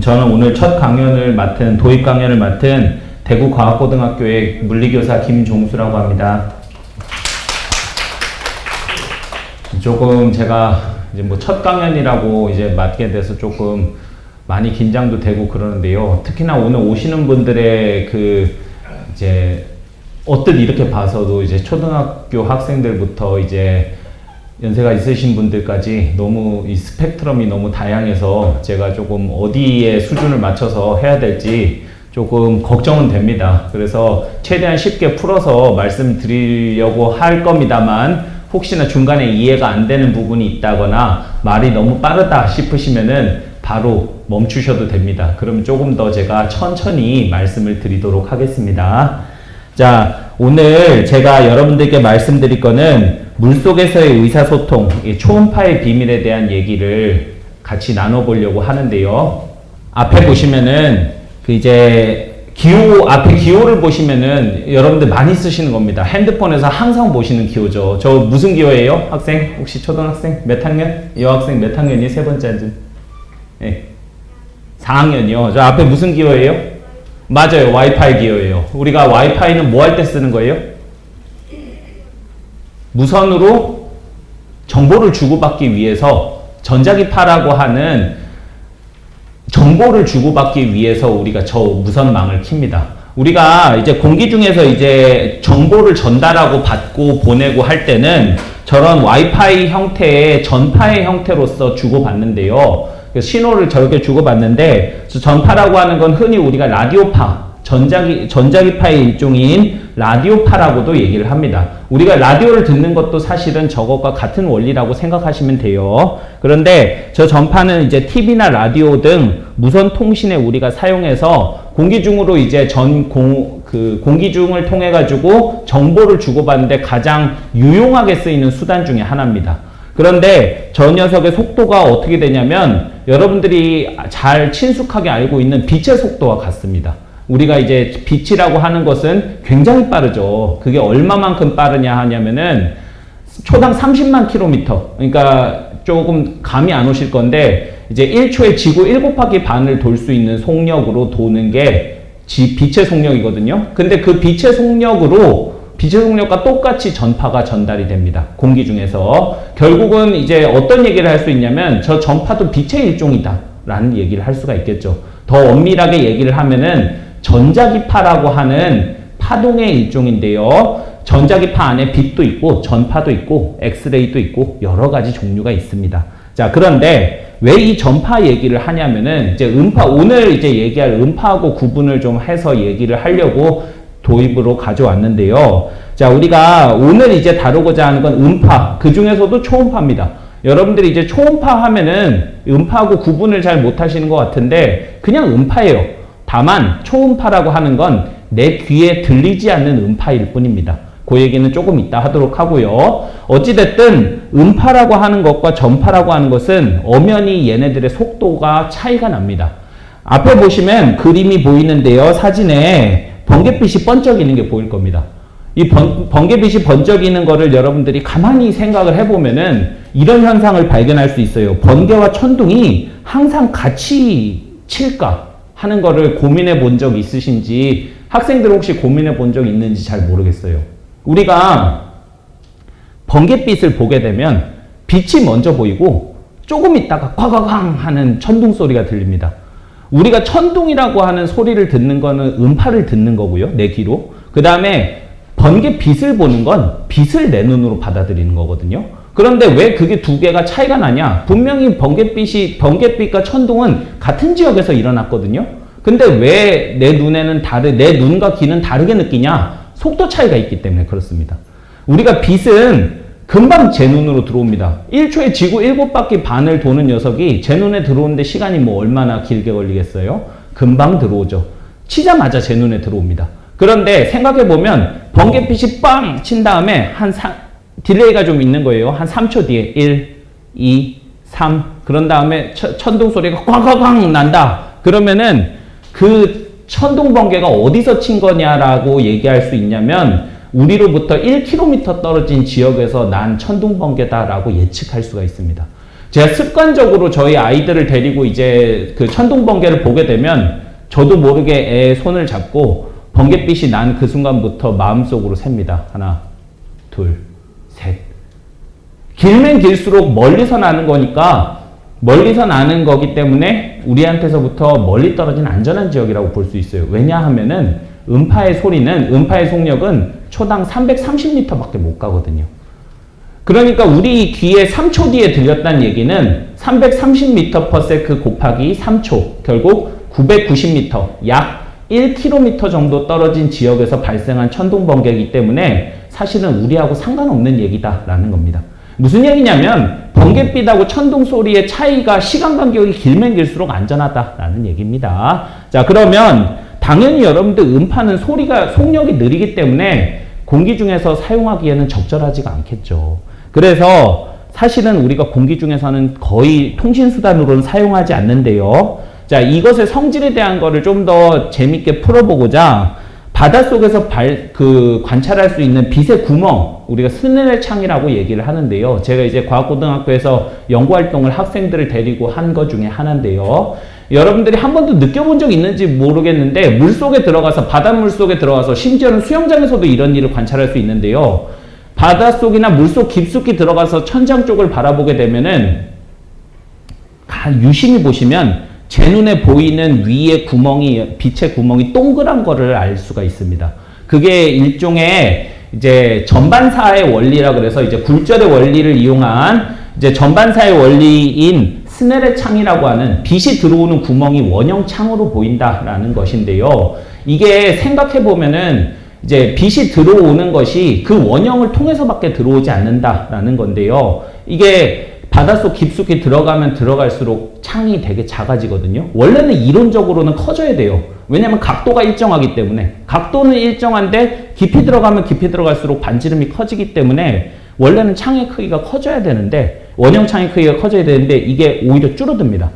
저는 오늘 첫 강연을 맡은, 도입 강연을 맡은 대구과학고등학교의 물리교사 김종수라고 합니다. 조금 제가 이제 뭐 첫 강연이라고 이제 맡게 돼서 조금 많이 긴장도 되고 그러는데요. 특히나 오늘 오시는 분들의 이제 어뜻 이렇게 봐서도 이제 초등학교 학생들부터 이제 연세가 있으신 분들까지 너무 이 스펙트럼이 너무 다양해서 제가 조금 어디에 수준을 맞춰서 해야 될지 조금 걱정은 됩니다. 그래서 최대한 쉽게 풀어서 말씀드리려고 할 겁니다만 혹시나 중간에 이해가 안 되는 부분이 있다거나 말이 너무 빠르다 싶으시면은 바로 멈추셔도 됩니다. 그럼 조금 더 제가 천천히 말씀을 드리도록 하겠습니다. 자, 오늘 제가 여러분들께 말씀드릴 거는 물속에서의 의사소통, 초음파의 비밀에 대한 얘기를 같이 나눠보려고 하는데요. 앞에 보시면은 이제 기호, 앞에 기호를 보시면은 여러분들 많이 쓰시는 겁니다. 핸드폰에서 항상 보시는 기호죠. 저 무슨 기호예요? 학생? 혹시 초등학생? 몇 학년? 여학생 몇 학년이 세 번째 앉은? 네. 4학년이요. 저 앞에 무슨 기호예요? 맞아요. 와이파이 기호예요. 우리가 와이파이는 뭐 할 때 쓰는 거예요? 무선으로 정보를 주고받기 위해서 전자기파라고 하는 정보를 주고받기 위해서 우리가 저 무선망을 킵니다. 우리가 이제 공기 중에서 이제 정보를 전달하고 받고 보내고 할 때는 저런 와이파이 형태의 전파의 형태로서 주고받는데요. 신호를 저렇게 주고받는데 전파라고 하는 건 흔히 우리가 라디오파, 전자기파의 일종인 라디오파라고도 얘기를 합니다. 우리가 라디오를 듣는 것도 사실은 저것과 같은 원리라고 생각하시면 돼요. 그런데 저 전파는 이제 TV나 라디오 등 무선 통신에 우리가 사용해서 공기중으로 이제 공기중을 통해 가지고 정보를 주고받는데 가장 유용하게 쓰이는 수단 중에 하나입니다. 그런데 저 녀석의 속도가 어떻게 되냐면 여러분들이 잘 친숙하게 알고 있는 빛의 속도와 같습니다. 우리가 이제 빛이라고 하는 것은 굉장히 빠르죠. 그게 얼마만큼 빠르냐 하냐면은 초당 30만 킬로미터. 그러니까 조금 감이 안 오실 건데 이제 1초에 지구 7바퀴 반을 돌 수 있는 속력으로 도는 게 빛의 속력이거든요. 근데 그 빛의 속력과 똑같이 전파가 전달이 됩니다. 공기 중에서. 결국은 이제 어떤 얘기를 할 수 있냐면 저 전파도 빛의 일종이다 라는 얘기를 할 수가 있겠죠. 더 엄밀하게 얘기를 하면은 전자기파라고 하는 파동의 일종인데요. 전자기파 안에 빛도 있고 전파도 있고 엑스레이도 있고 여러 가지 종류가 있습니다. 자, 그런데 왜 이 전파 얘기를 하냐면은 이제 오늘 이제 얘기할 음파하고 구분을 좀 해서 얘기를 하려고 도입으로 가져왔는데요. 자, 우리가 오늘 이제 다루고자 하는 건 음파, 그 중에서도 초음파입니다. 여러분들이 이제 초음파 하면은 음파하고 구분을 잘 못하시는 것 같은데 그냥 음파예요. 다만 초음파라고 하는 건 내 귀에 들리지 않는 음파일 뿐입니다. 그 얘기는 조금 이따 하도록 하고요. 어찌됐든 음파라고 하는 것과 전파라고 하는 것은 엄연히 얘네들의 속도가 차이가 납니다. 앞에 보시면 그림이 보이는데요. 사진에 번갯빛이 번쩍이는 게 보일 겁니다. 이 번개빛이 번쩍이는 거를 여러분들이 가만히 생각을 해보면은 이런 현상을 발견할 수 있어요. 번개와 천둥이 항상 같이 칠까 하는 거를 고민해 본 적 있으신지, 학생들 혹시 고민해 본 적 있는지 잘 모르겠어요. 우리가 번개빛을 보게 되면 빛이 먼저 보이고 조금 있다가 꽝꽝꽝 하는 천둥 소리가 들립니다. 우리가 천둥이라고 하는 소리를 듣는 거는 음파를 듣는 거고요. 내 귀로. 그 다음에 번개빛을 보는 건 빛을 내 눈으로 받아들이는 거거든요. 그런데 왜 그게 두 개가 차이가 나냐? 분명히 번개빛과 천둥은 같은 지역에서 일어났거든요. 근데 왜 내 눈과 귀는 다르게 느끼냐? 속도 차이가 있기 때문에 그렇습니다. 우리가 빛은 금방 제 눈으로 들어옵니다. 1초에 지구 7바퀴 반을 도는 녀석이 제 눈에 들어오는데 시간이 뭐 얼마나 길게 걸리겠어요? 금방 들어오죠. 치자마자 제 눈에 들어옵니다. 그런데 생각해보면 번개빛이 빵 친 다음에 딜레이가 좀 있는 거예요. 한 3초 뒤에 1, 2, 3 그런 다음에 천둥 소리가 꽝꽝꽝 난다. 그러면은 그 천둥 번개가 어디서 친 거냐라고 얘기할 수 있냐면 우리로부터 1km 떨어진 지역에서 난 천둥 번개다라고 예측할 수가 있습니다. 제가 습관적으로 저희 아이들을 데리고 이제 그 천둥 번개를 보게 되면 저도 모르게 애 손을 잡고 번갯빛이 난 그 순간부터 마음속으로 셉니다. 하나, 둘, 셋. 길면 길수록 멀리서 나는 거니까 멀리서 나는 거기 때문에 우리한테서부터 멀리 떨어진 안전한 지역이라고 볼 수 있어요. 왜냐하면은 음파의 속력은 초당 330m밖에 못 가거든요. 그러니까 우리 귀에 3초 뒤에 들렸다는 얘기는 330m/s 곱하기 3초, 결국 990m, 약 1km 정도 떨어진 지역에서 발생한 천둥 번개이기 때문에 사실은 우리하고 상관없는 얘기다라는 겁니다. 무슨 얘기냐면 번갯빛하고 천둥 소리의 차이가 시간 간격이 길면 길수록 안전하다라는 얘기입니다. 자, 그러면 당연히 여러분들 음파는 속력이 느리기 때문에 공기 중에서 사용하기에는 적절하지가 않겠죠. 그래서 사실은 우리가 공기 중에서는 거의 통신수단으로는 사용하지 않는데요. 자, 이것의 성질에 대한 거를 좀 더 재밌게 풀어보고자 바닷속에서 관찰할 수 있는 빛의 구멍, 우리가 스네레 창이라고 얘기를 하는데요. 제가 이제 과학고등학교에서 연구활동을 학생들을 데리고 한 것 중에 하나인데요. 여러분들이 한 번도 느껴본 적 있는지 모르겠는데 물속에 들어가서, 바닷물 속에 들어가서, 심지어는 수영장에서도 이런 일을 관찰할 수 있는데요. 바닷속이나 물속 깊숙이 들어가서 천장 쪽을 바라보게 되면은 유심히 보시면 제 눈에 보이는 위에 구멍이, 빛의 구멍이 동그란 거를 알 수가 있습니다. 그게 일종의 이제 전반사의 원리라 그래서 이제 굴절의 원리를 이용한 이제 전반사의 원리인 스네레 창이라고 하는 빛이 들어오는 구멍이 원형 창으로 보인다라는 것인데요. 이게 생각해 보면은 이제 빛이 들어오는 것이 그 원형을 통해서밖에 들어오지 않는다라는 건데요. 이게 바닷속 깊숙이 들어가면 들어갈수록 창이 되게 작아지거든요. 원래는 이론적으로는 커져야 돼요. 왜냐하면 각도가 일정하기 때문에. 각도는 일정한데 깊이 들어가면 깊이 들어갈수록 반지름이 커지기 때문에 원래는 창의 크기가 커져야 되는데, 원형 창의 크기가 커져야 되는데 이게 오히려 줄어듭니다.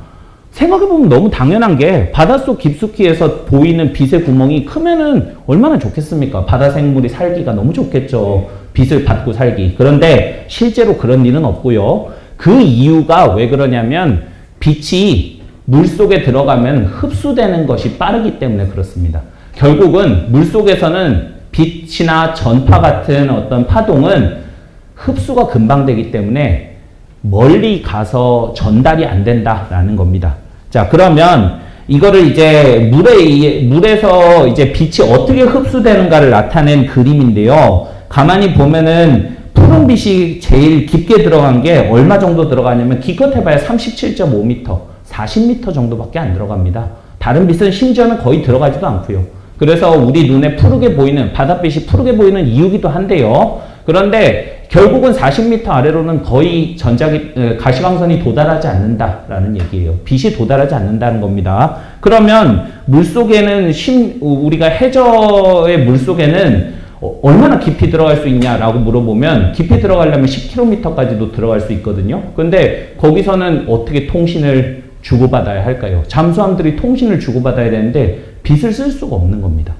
생각해보면 너무 당연한 게 바닷속 깊숙이에서 보이는 빛의 구멍이 크면은 얼마나 좋겠습니까? 바다 생물이 살기가 너무 좋겠죠. 빛을 받고 살기. 그런데 실제로 그런 일은 없고요. 그 이유가 왜 그러냐면 빛이 물속에 들어가면 흡수되는 것이 빠르기 때문에 그렇습니다. 결국은 물속에서는 빛이나 전파 같은 어떤 파동은 흡수가 금방 되기 때문에 멀리 가서 전달이 안 된다라는 겁니다. 자, 그러면 이거를 이제 물에서 이제 빛이 어떻게 흡수되는가를 나타낸 그림인데요. 가만히 보면은 푸른빛이 제일 깊게 들어간 게 얼마 정도 들어가냐면 기껏 해봐야 37.5m, 40m 정도밖에 안 들어갑니다. 다른 빛은 심지어는 거의 들어가지도 않고요. 그래서 우리 눈에 푸르게 보이는, 바닷빛이 푸르게 보이는 이유기도 한데요. 그런데 결국은 40m 아래로는 거의 가시광선이 도달하지 않는다라는 얘기예요. 빛이 도달하지 않는다는 겁니다. 그러면 물속에는 우리가 해저의 물속에는 얼마나 깊이 들어갈 수 있냐라고 물어보면 깊이 들어가려면 10km까지도 들어갈 수 있거든요. 근데 거기서는 어떻게 통신을 주고받아야 할까요? 잠수함들이 통신을 주고받아야 되는데 빛을 쓸 수가 없는 겁니다.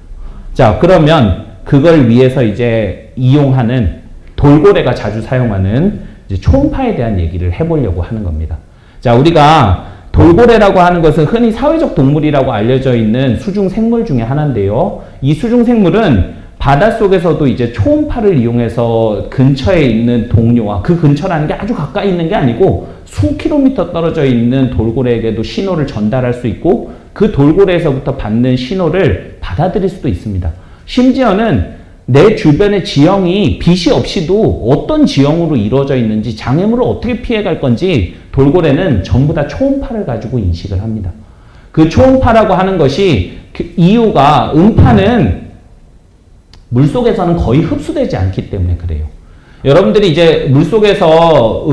자, 그러면 그걸 위해서 이제 이용하는 돌고래가 자주 사용하는 이제 초음파에 대한 얘기를 해보려고 하는 겁니다. 자, 우리가 돌고래라고 하는 것은 흔히 사회적 동물이라고 알려져 있는 수중 생물 중에 하나인데요. 이 수중 생물은 바닷속에서도 이제 초음파를 이용해서 근처에 있는 동료와, 그 근처라는 게 아주 가까이 있는 게 아니고 수 킬로미터 떨어져 있는 돌고래에게도 신호를 전달할 수 있고 그 돌고래에서부터 받는 신호를 받아들일 수도 있습니다. 심지어는 내 주변의 지형이 빛이 없이도 어떤 지형으로 이루어져 있는지, 장애물을 어떻게 피해갈 건지 돌고래는 전부 다 초음파를 가지고 인식을 합니다. 그 초음파라고 하는 것이 이유가 음파는 물속에서는 거의 흡수되지 않기 때문에 그래요. 여러분들이 이제 물속에서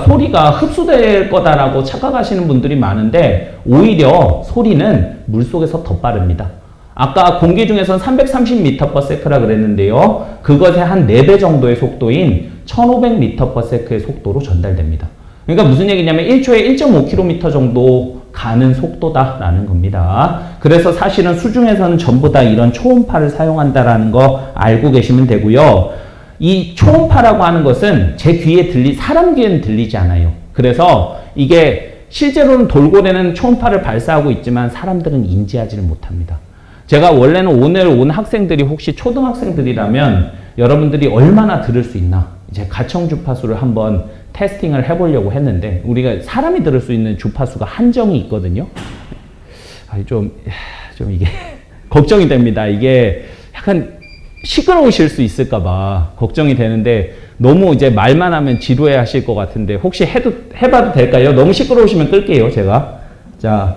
소리가 흡수될 거다라고 착각하시는 분들이 많은데 오히려 소리는 물속에서 더 빠릅니다. 아까 공기 중에서는 330m/s라 그랬는데요. 그것의 한 4배 정도의 속도인 1500m/s의 속도로 전달됩니다. 그러니까 무슨 얘기냐면 1초에 1.5km 정도 가는 속도다라는 겁니다. 그래서 사실은 수중에서는 전부 다 이런 초음파를 사용한다라는 거 알고 계시면 되고요. 이 초음파라고 하는 것은 제 귀에 사람 귀에는 들리지 않아요. 그래서 이게 실제로는 돌고래는 초음파를 발사하고 있지만 사람들은 인지하지를 못합니다. 제가 원래는 오늘 온 학생들이 혹시 초등학생들이라면 여러분들이 얼마나 들을 수 있나 이제 가청 주파수를 한번 테스팅을 해보려고 했는데 우리가 사람이 들을 수 있는 주파수가 한정이 있거든요. 좀 이게 걱정이 됩니다. 이게 약간 시끄러우실 수 있을까봐 걱정이 되는데 너무 이제 말만 하면 지루해 하실 것 같은데 혹시 해봐도 될까요? 너무 시끄러우시면 끌게요, 제가. 자,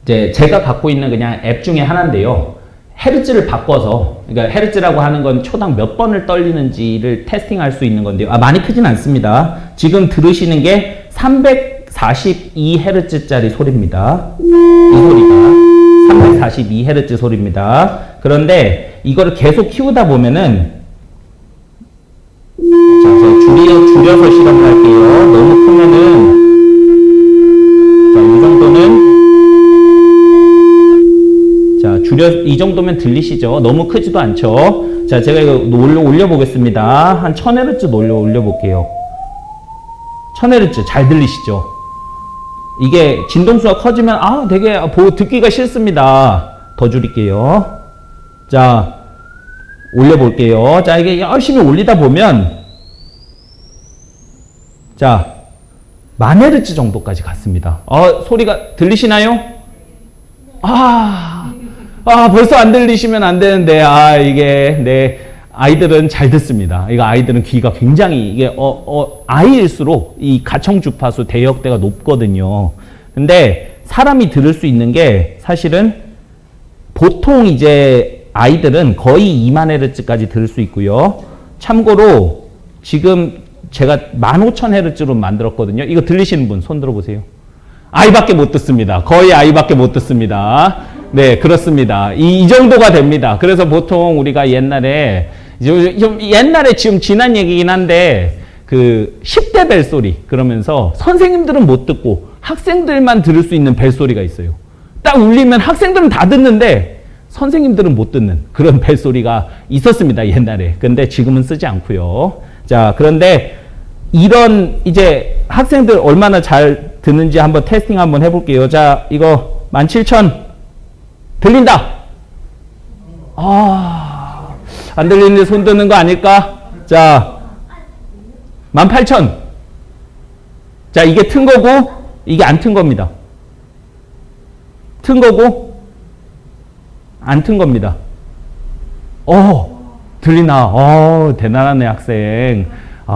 이제 제가 갖고 있는 그냥 앱 중에 하나인데요. 헤르츠를 바꿔서, 그러니까 헤르츠라고 하는 건 초당 몇 번을 떨리는지를 테스팅할 수 있는 건데요. 많이 크진 않습니다. 지금 들으시는 게 342Hz짜리 소리입니다. 이 소리가 342Hz 소리입니다. 그런데 이거를 계속 키우다 보면은 자, 줄여서 실험을 할게요. 너무 크면은 자, 이 정도는 자, 이 정도면 들리시죠? 너무 크지도 않죠? 자, 제가 이거 올려보겠습니다. 한 1000Hz 올려볼게요. 1000Hz 잘 들리시죠? 이게 진동수가 커지면 되게 듣기가 싫습니다. 더 줄일게요. 자, 올려볼게요. 자, 이게 열심히 올리다 보면 자, 10,000Hz 정도까지 갔습니다. 소리가 들리시나요? 벌써 안 들리시면 안 되는데, 이게, 네, 아이들은 잘 듣습니다. 이거 아이들은 귀가 굉장히, 이게, 아이일수록 이 가청 주파수 대역대가 높거든요. 근데 사람이 들을 수 있는 게 사실은 보통 이제 아이들은 거의 20,000Hz까지 들을 수 있고요. 참고로 지금 제가 15,000Hz로 만들었거든요. 이거 들리시는 분 손 들어보세요. 아이밖에 못 듣습니다. 거의 아이밖에 못 듣습니다. 네, 그렇습니다. 이 정도가 됩니다. 그래서 보통 우리가 옛날에 지금 지난 얘기긴 한데 그 10대 벨소리 그러면서 선생님들은 못 듣고 학생들만 들을 수 있는 벨소리가 있어요. 딱 울리면 학생들은 다 듣는데 선생님들은 못 듣는 그런 벨소리가 있었습니다. 옛날에. 근데 지금은 쓰지 않고요. 자, 그런데 이런 이제 학생들 얼마나 잘 듣는지 한번 테스팅 한번 해볼게요. 자, 이거 17,000 들린다. 안 들리는데 손 드는 거 아닐까? 자, 18,000. 자, 이게 튼 거고 이게 안 튼 겁니다. 튼 거고 안 튼 겁니다. 들리나? 대단하네, 학생.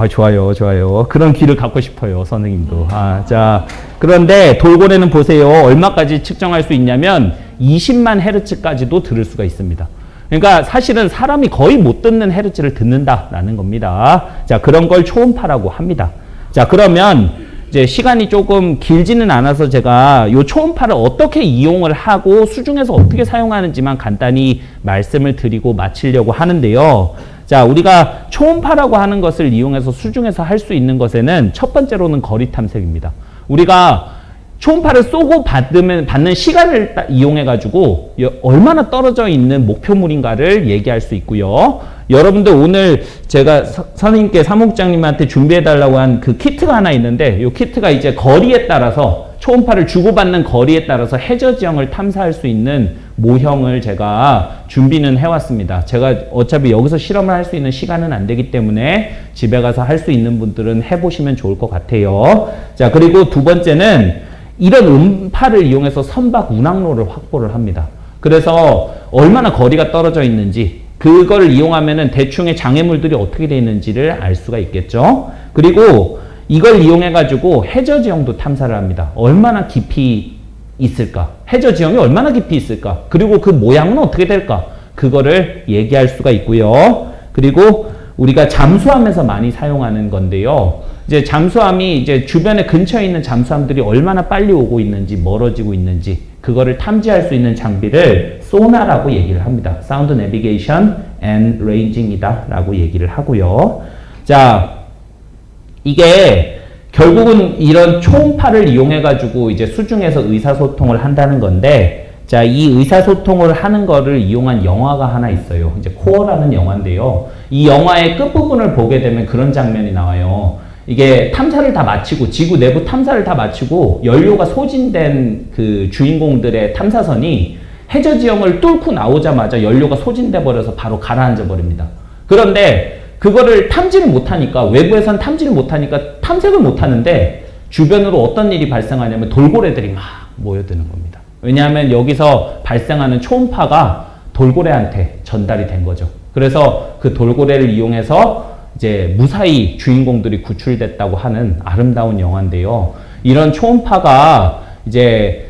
좋아요, 좋아요. 그런 귀를 갖고 싶어요, 선생님도. 자, 그런데 돌고래는 보세요. 얼마까지 측정할 수 있냐면 20만 헤르츠까지도 들을 수가 있습니다. 그러니까 사실은 사람이 거의 못 듣는 헤르츠를 듣는다라는 겁니다. 자, 그런 걸 초음파라고 합니다. 자, 그러면 이제 시간이 조금 길지는 않아서 제가 이 초음파를 어떻게 이용을 하고 수중에서 어떻게 사용하는지만 간단히 말씀을 드리고 마치려고 하는데요. 자, 우리가 초음파라고 하는 것을 이용해서 수중에서 할 수 있는 것에는 첫 번째로는 거리 탐색입니다. 우리가 초음파를 쏘고 받는 시간을 이용해 가지고 얼마나 떨어져 있는 목표물인가를 얘기할 수 있고요. 여러분들 오늘 제가 선생님께 사무국장님한테 준비해 달라고 한 그 키트가 하나 있는데 이 키트가 이제 거리에 따라서 초음파를 주고받는 거리에 따라서 해저 지형을 탐사할 수 있는 모형을 제가 준비는 해왔습니다. 제가 어차피 여기서 실험을 할 수 있는 시간은 안 되기 때문에 집에 가서 할 수 있는 분들은 해보시면 좋을 것 같아요. 자, 그리고 두 번째는 이런 음파를 이용해서 선박 운항로를 확보를 합니다. 그래서 얼마나 거리가 떨어져 있는지 그걸 이용하면은 대충의 장애물들이 어떻게 되어 있는지를 알 수가 있겠죠. 그리고 이걸 이용해 가지고 해저 지형도 탐사를 합니다. 얼마나 깊이 있을까? 해저 지형이 얼마나 깊이 있을까? 그리고 그 모양은 어떻게 될까? 그거를 얘기할 수가 있고요. 그리고 우리가 잠수함에서 많이 사용하는 건데요. 이제 잠수함이 이제 주변에 근처에 있는 잠수함들이 얼마나 빨리 오고 있는지 멀어지고 있는지 그거를 탐지할 수 있는 장비를 소나라고 얘기를 합니다. 사운드 내비게이션 앤 레인징이다 라고 얘기를 하고요. 자, 이게 결국은 이런 초음파를 이용해 가지고 이제 수중에서 의사소통을 한다는 건데, 자, 이 의사소통을 하는 거를 이용한 영화가 하나 있어요. 이제 코어라는 영화인데요. 이 영화의 끝부분을 보게 되면 그런 장면이 나와요. 이게 탐사를 다 마치고 지구 내부 탐사를 다 마치고 연료가 소진된 그 주인공들의 탐사선이 해저 지형을 뚫고 나오자마자 연료가 소진돼 버려서 바로 가라앉아 버립니다. 그런데 그거를 탐지를 못하니까, 외부에선 탐지를 못하니까 탐색을 못하는데 주변으로 어떤 일이 발생하냐면 돌고래들이 막 모여드는 겁니다. 왜냐하면 여기서 발생하는 초음파가 돌고래한테 전달이 된 거죠. 그래서 그 돌고래를 이용해서 이제 무사히 주인공들이 구출됐다고 하는 아름다운 영화인데요. 이런 초음파가 이제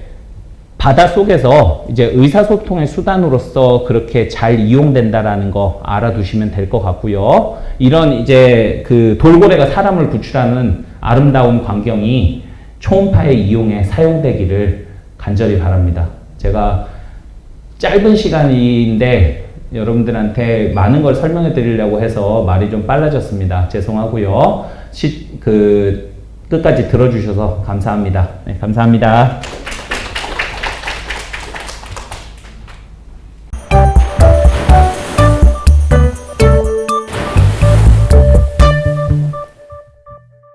바닷속에서 이제 의사소통의 수단으로서 그렇게 잘 이용된다라는 거 알아두시면 될 것 같고요. 이런 이제 그 돌고래가 사람을 구출하는 아름다운 광경이 초음파의 이용에 사용되기를 간절히 바랍니다. 제가 짧은 시간인데 여러분들한테 많은 걸 설명해 드리려고 해서 말이 좀 빨라졌습니다. 죄송하고요. 끝까지 들어주셔서 감사합니다. 네, 감사합니다.